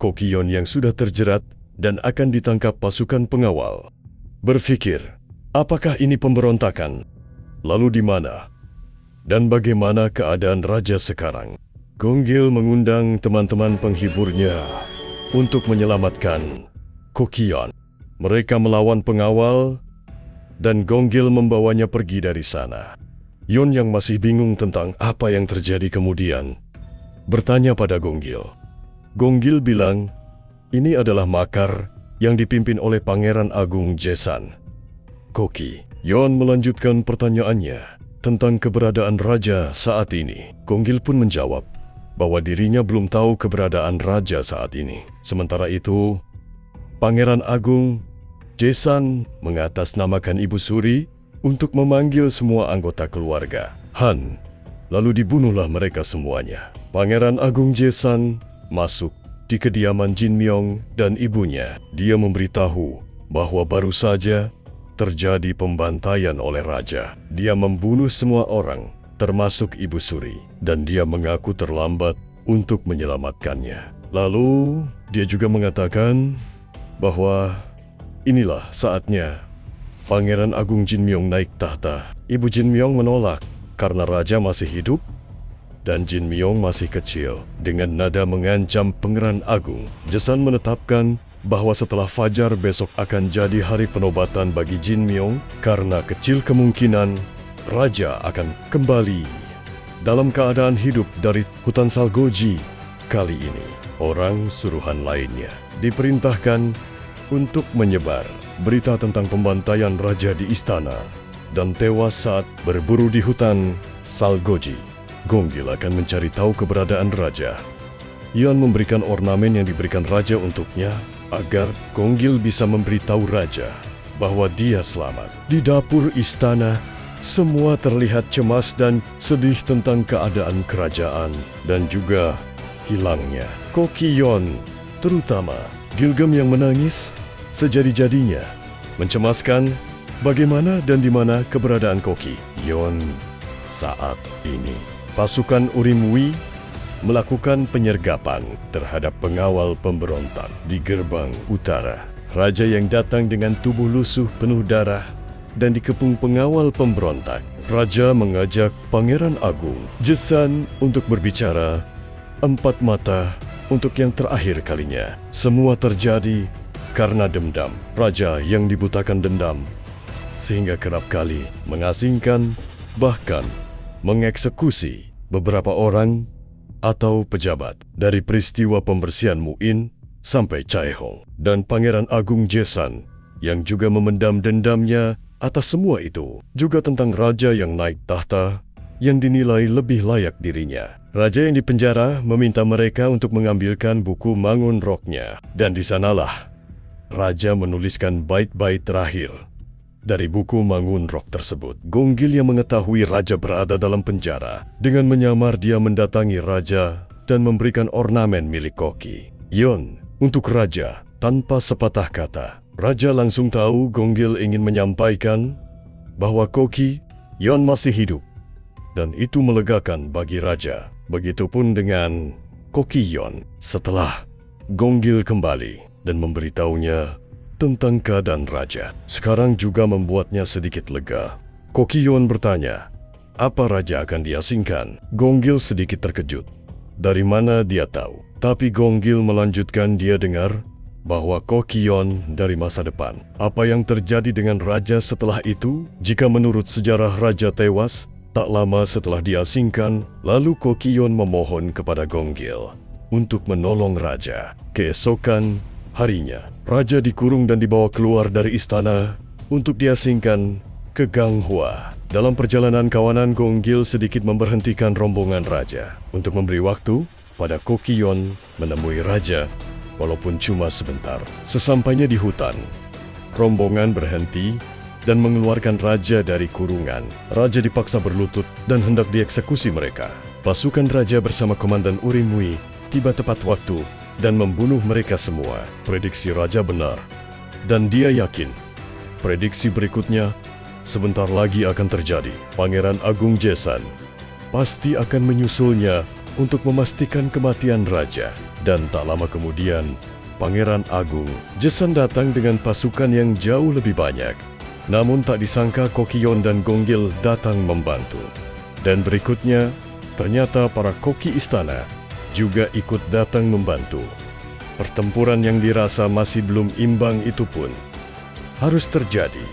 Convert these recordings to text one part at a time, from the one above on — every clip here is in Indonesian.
Kokion yang sudah terjerat dan akan ditangkap pasukan pengawal. Berpikir, apakah ini pemberontakan? Lalu di mana? Dan bagaimana keadaan raja sekarang? Gonggil mengundang teman-teman penghiburnya untuk menyelamatkan Kokion. Mereka melawan pengawal dan Gonggil membawanya pergi dari sana. Yon yang masih bingung tentang apa yang terjadi kemudian bertanya pada Gonggil. Gonggil bilang, ini adalah makar yang dipimpin oleh Pangeran Agung Jesan. Koki. Yon melanjutkan pertanyaannya tentang keberadaan raja saat ini. Gonggil pun menjawab bahwa dirinya belum tahu keberadaan raja saat ini. Sementara itu, Pangeran Agung Jesan mengatasnamakan Ibu Suri untuk memanggil semua anggota keluarga Han. Lalu dibunuhlah mereka semuanya. Pangeran Agung Jesan masuk di kediaman Jin Myong dan ibunya. Dia memberitahu bahwa baru saja terjadi pembantaian oleh raja. Dia membunuh semua orang, termasuk Ibu Suri, dan dia mengaku terlambat untuk menyelamatkannya. Lalu, dia juga mengatakan bahwa inilah saatnya Pangeran Agung Jin Myong naik tahta. Ibu Jin Myong menolak karena raja masih hidup dan Jin Myong masih kecil. Dengan nada mengancam Pangeran Agung, Jesan menetapkan bahwa setelah fajar besok akan jadi hari penobatan bagi Jin Myong karena kecil kemungkinan raja akan kembali dalam keadaan hidup dari hutan Salgoji. Kali ini, orang suruhan lainnya diperintahkan untuk menyebar berita tentang pembantaian raja di istana dan tewas saat berburu di hutan Salgoji. Gonggil akan mencari tahu keberadaan raja. Yon memberikan ornamen yang diberikan raja untuknya agar Gonggil bisa memberitahu raja bahwa dia selamat. Di dapur istana, semua terlihat cemas dan sedih tentang keadaan kerajaan dan juga hilangnya Kokion, terutama Gilgam yang menangis sejadi-jadinya, mencemaskan bagaimana dan di mana keberadaan Kokion saat ini. Pasukan Urimwi melakukan penyergapan terhadap pengawal pemberontak di gerbang utara. Raja yang datang dengan tubuh lusuh penuh darah dan dikepung pengawal pemberontak. Raja mengajak Pangeran Agung Jesan untuk berbicara empat mata untuk yang terakhir kalinya. Semua terjadi karena dendam. Raja yang dibutakan dendam sehingga kerap kali mengasingkan bahkan mengeksekusi beberapa orang atau pejabat. Dari peristiwa pembersihan Muin sampai Caehong dan Pangeran Agung Jesan yang juga memendam dendamnya atas semua itu. Juga tentang raja yang naik tahta yang dinilai lebih layak dirinya. Raja yang dipenjara meminta mereka untuk mengambilkan buku Mangun Roknya. Dan di sanalah raja menuliskan bait-bait terakhir dari buku Mangun Rok tersebut. Gonggil yang mengetahui raja berada dalam penjara, dengan menyamar dia mendatangi raja dan memberikan ornamen milik Koki Yon untuk raja tanpa sepatah kata. Raja langsung tahu Gonggil ingin menyampaikan bahwa Koki Yon masih hidup, dan itu melegakan bagi raja. Begitupun dengan Koki Yon. Setelah Gonggil kembali dan memberitahunya tentang keadaan raja, sekarang juga membuatnya sedikit lega. Kokion bertanya, apa raja akan diasingkan? Gonggil sedikit terkejut. Dari mana dia tahu? Tapi Gonggil melanjutkan dia dengar bahwa Kokion dari masa depan. Apa yang terjadi dengan raja setelah itu? Jika menurut sejarah raja tewas, tak lama setelah diasingkan, lalu Kokion memohon kepada Gonggil untuk menolong raja. Keesokan harinya, raja dikurung dan dibawa keluar dari istana untuk diasingkan ke Ganghua. Dalam perjalanan kawanan, Gonggil sedikit memberhentikan rombongan raja untuk memberi waktu pada Kokion menemui raja, walaupun cuma sebentar. Sesampainya di hutan, rombongan berhenti dan mengeluarkan raja dari kurungan. Raja dipaksa berlutut dan hendak dieksekusi mereka. Pasukan raja bersama Komandan Urimwi tiba tepat waktu dan membunuh mereka semua. Prediksi raja benar, dan dia yakin prediksi berikutnya sebentar lagi akan terjadi. Pangeran Agung Jesan pasti akan menyusulnya untuk memastikan kematian raja. Dan tak lama kemudian, Pangeran Agung Jesan datang dengan pasukan yang jauh lebih banyak. Namun tak disangka Kokion dan Gonggil datang membantu. Dan berikutnya, ternyata para koki istana juga ikut datang membantu. Pertempuran yang dirasa masih belum imbang itu pun harus terjadi.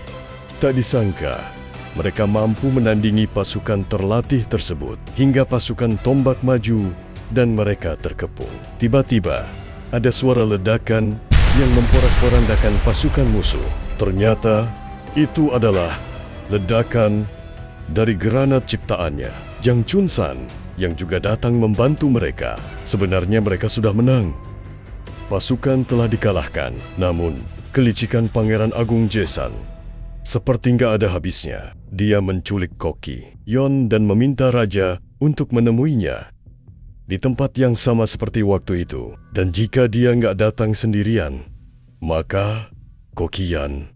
Tak disangka, mereka mampu menandingi pasukan terlatih tersebut hingga pasukan tombak maju dan mereka terkepung. Tiba-tiba, ada suara ledakan yang memporak-porandakan pasukan musuh. Ternyata, itu adalah ledakan dari granat ciptaannya, Jang Chunsan, yang juga datang membantu mereka. Sebenarnya mereka sudah menang. Pasukan telah dikalahkan, namun kelicikan Pangeran Agung Jesan seperti nggak ada habisnya. Dia menculik Kokion dan meminta raja untuk menemuinya di tempat yang sama seperti waktu itu. Dan jika dia nggak datang sendirian, maka Kokion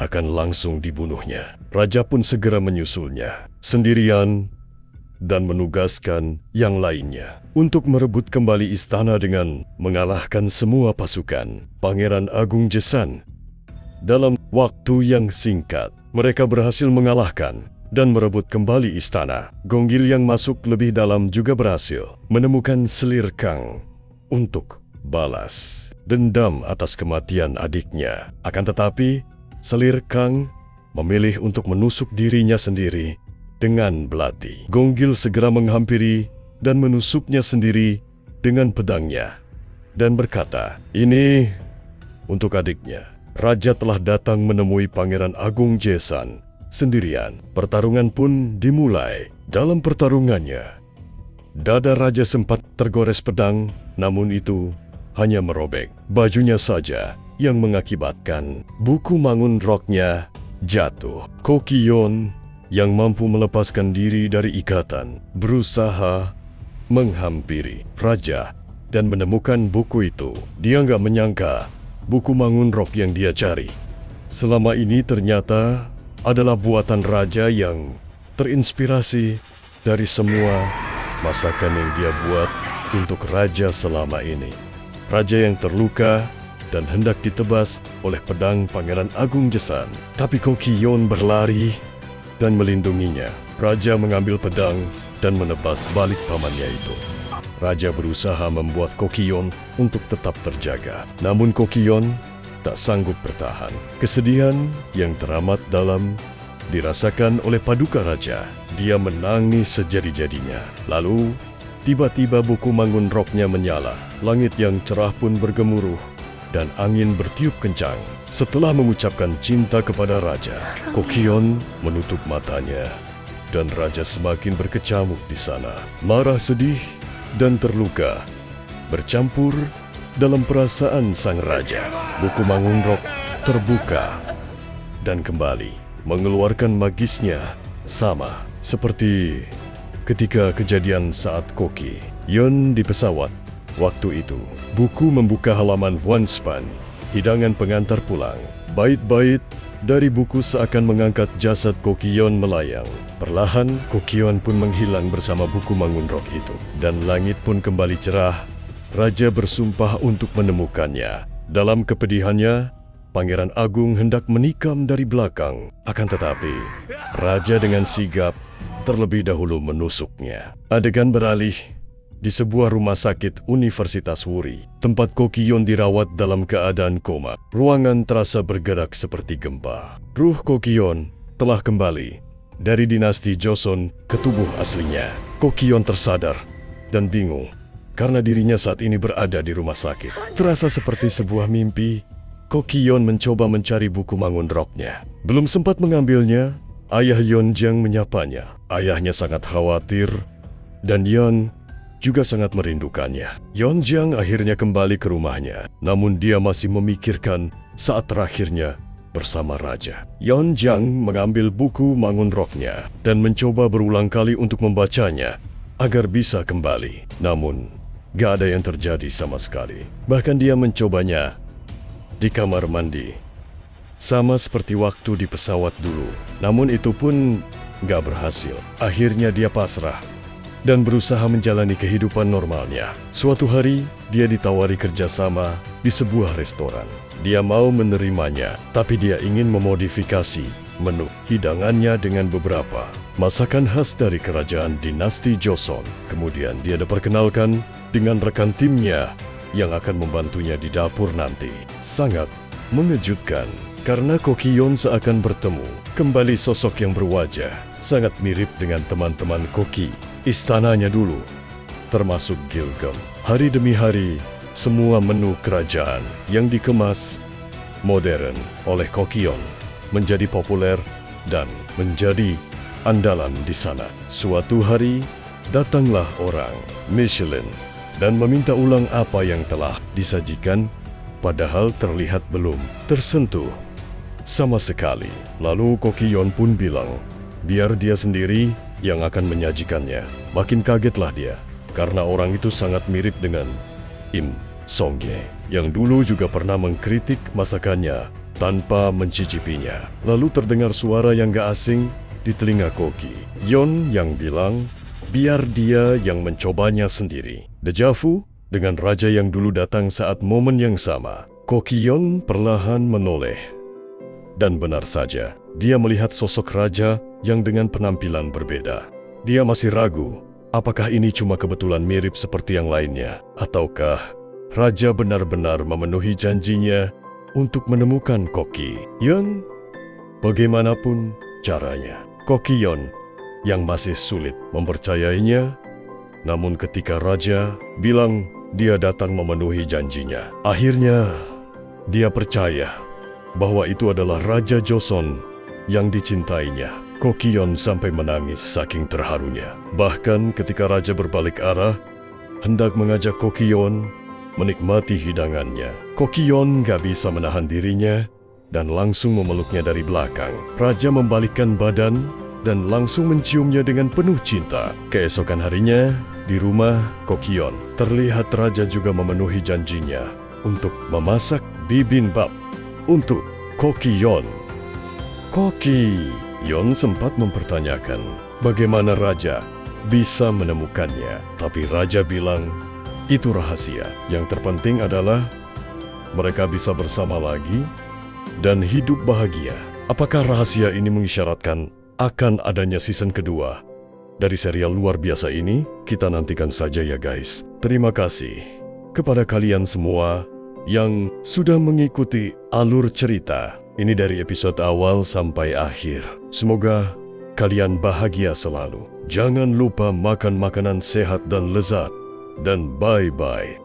akan langsung dibunuhnya. Raja pun segera menyusulnya sendirian dan menugaskan yang lainnya untuk merebut kembali istana dengan mengalahkan semua pasukan Pangeran Agung Jesan. Dalam waktu yang singkat, mereka berhasil mengalahkan dan merebut kembali istana. Gonggil yang masuk lebih dalam juga berhasil menemukan selir Kang untuk balas dendam atas kematian adiknya. Akan tetapi, selir Kang memilih untuk menusuk dirinya sendiri dengan belati. Gonggil segera menghampiri dan menusuknya sendiri dengan pedangnya dan berkata, "Ini untuk adiknya." Raja telah datang menemui Pangeran Agung Jesan sendirian. Pertarungan pun dimulai. Dalam pertarungannya, dada raja sempat tergores pedang, namun itu hanya merobek bajunya saja yang mengakibatkan buku mangun roknya jatuh. Kokion yang mampu melepaskan diri dari ikatan berusaha menghampiri raja dan menemukan buku itu. Dia nggak menyangka buku mangun rok yang dia cari selama ini ternyata adalah buatan raja yang terinspirasi dari semua masakan yang dia buat untuk raja selama ini. Raja yang terluka dan hendak ditebas oleh pedang Pangeran Agung Jesan. Tapi Kokion berlari dan melindunginya. Raja mengambil pedang dan menebas balik pamannya itu. Raja berusaha membuat Kokion untuk tetap terjaga. Namun Kokion tak sanggup bertahan. Kesedihan yang teramat dalam dirasakan oleh paduka raja. Dia menangis sejadi-jadinya. Lalu, tiba-tiba buku mangun roknya menyala. Langit yang cerah pun bergemuruh dan angin bertiup kencang. Setelah mengucapkan cinta kepada raja, Kokion menutup matanya dan raja semakin berkecamuk di sana. Marah, sedih, dan terluka bercampur dalam perasaan sang raja. Buku mangun rok terbuka dan kembali mengeluarkan magisnya, sama seperti ketika kejadian saat Kokion di pesawat. Waktu itu, buku membuka halaman Wanspan, hidangan pengantar pulang. Bait-bait dari buku seakan mengangkat jasad Kokion melayang. Perlahan, Kokion pun menghilang bersama buku mangun rok itu. Dan langit pun kembali cerah. Raja bersumpah untuk menemukannya. Dalam kepedihannya, Pangeran Agung hendak menikam dari belakang. Akan tetapi, Raja dengan sigap terlebih dahulu menusuknya. Adegan beralih di sebuah rumah sakit Universitas Wuri, tempat Kokion dirawat dalam keadaan koma. Ruangan terasa bergerak seperti gempa. Ruh Kokion telah kembali dari dinasti Joseon ke tubuh aslinya. Kokion tersadar dan bingung karena dirinya saat ini berada di rumah sakit. Terasa seperti sebuah mimpi. Kokion mencoba mencari buku mangun roknya. Belum sempat mengambilnya, ayah Yeonjang menyapanya. Ayahnya sangat khawatir dan Yeon juga sangat merindukannya. Yeonjang akhirnya kembali ke rumahnya, namun dia masih memikirkan saat terakhirnya bersama raja. Yeonjang mengambil buku mangun roknya dan mencoba berulang kali untuk membacanya agar bisa kembali. Namun, gak ada yang terjadi sama sekali. Bahkan dia mencobanya di kamar mandi, sama seperti waktu di pesawat dulu. Namun itu pun gak berhasil. Akhirnya dia pasrah dan berusaha menjalani kehidupan normalnya. Suatu hari, dia ditawari kerjasama di sebuah restoran. Dia mau menerimanya, tapi dia ingin memodifikasi menu hidangannya dengan beberapa masakan khas dari kerajaan dinasti Joseon. Kemudian dia diperkenalkan dengan rekan timnya yang akan membantunya di dapur nanti. Sangat mengejutkan karena Kokion seakan bertemu kembali sosok yang berwajah sangat mirip dengan teman-teman Koki istananya dulu, termasuk Gilgam. Hari demi hari, semua menu kerajaan yang dikemas modern oleh Kokion menjadi populer dan menjadi andalan di sana. Suatu hari, datanglah orang Michelin dan meminta ulang apa yang telah disajikan, padahal terlihat belum tersentuh sama sekali. Lalu Kokion pun bilang, biar dia sendiri yang akan menyajikannya. Makin kagetlah dia, karena orang itu sangat mirip dengan Im Songye, yang dulu juga pernah mengkritik masakannya tanpa mencicipinya. Lalu terdengar suara yang gak asing di telinga Koki. Yon yang bilang, biar dia yang mencobanya sendiri. Deja vu dengan raja yang dulu datang saat momen yang sama. Kokion perlahan menoleh. Dan benar saja, dia melihat sosok raja yang dengan penampilan berbeda. Dia masih ragu, apakah ini cuma kebetulan mirip seperti yang lainnya, ataukah raja benar-benar memenuhi janjinya untuk menemukan Kokion. Bagaimanapun caranya, Kokion yang masih sulit mempercayainya. Namun ketika raja bilang dia datang memenuhi janjinya, akhirnya dia percaya bahwa itu adalah Raja Joseon yang dicintainya. Kokion sampai menangis saking terharunya. Bahkan ketika raja berbalik arah, hendak mengajak Kokion menikmati hidangannya, Kokion gak bisa menahan dirinya dan langsung memeluknya dari belakang. Raja membalikkan badan dan langsung menciumnya dengan penuh cinta. Keesokan harinya, di rumah Kokion, terlihat raja juga memenuhi janjinya untuk memasak bibimbap untuk Kokion. Kokion sempat mempertanyakan bagaimana raja bisa menemukannya, tapi raja bilang itu rahasia. Yang terpenting adalah mereka bisa bersama lagi dan hidup bahagia. Apakah rahasia ini mengisyaratkan akan adanya season kedua dari serial luar biasa ini? Kita nantikan saja ya guys. Terima kasih kepada kalian semua yang sudah mengikuti alur cerita ini dari episode awal sampai akhir. Semoga kalian bahagia selalu. Jangan lupa makan makanan sehat dan lezat. Dan bye-bye.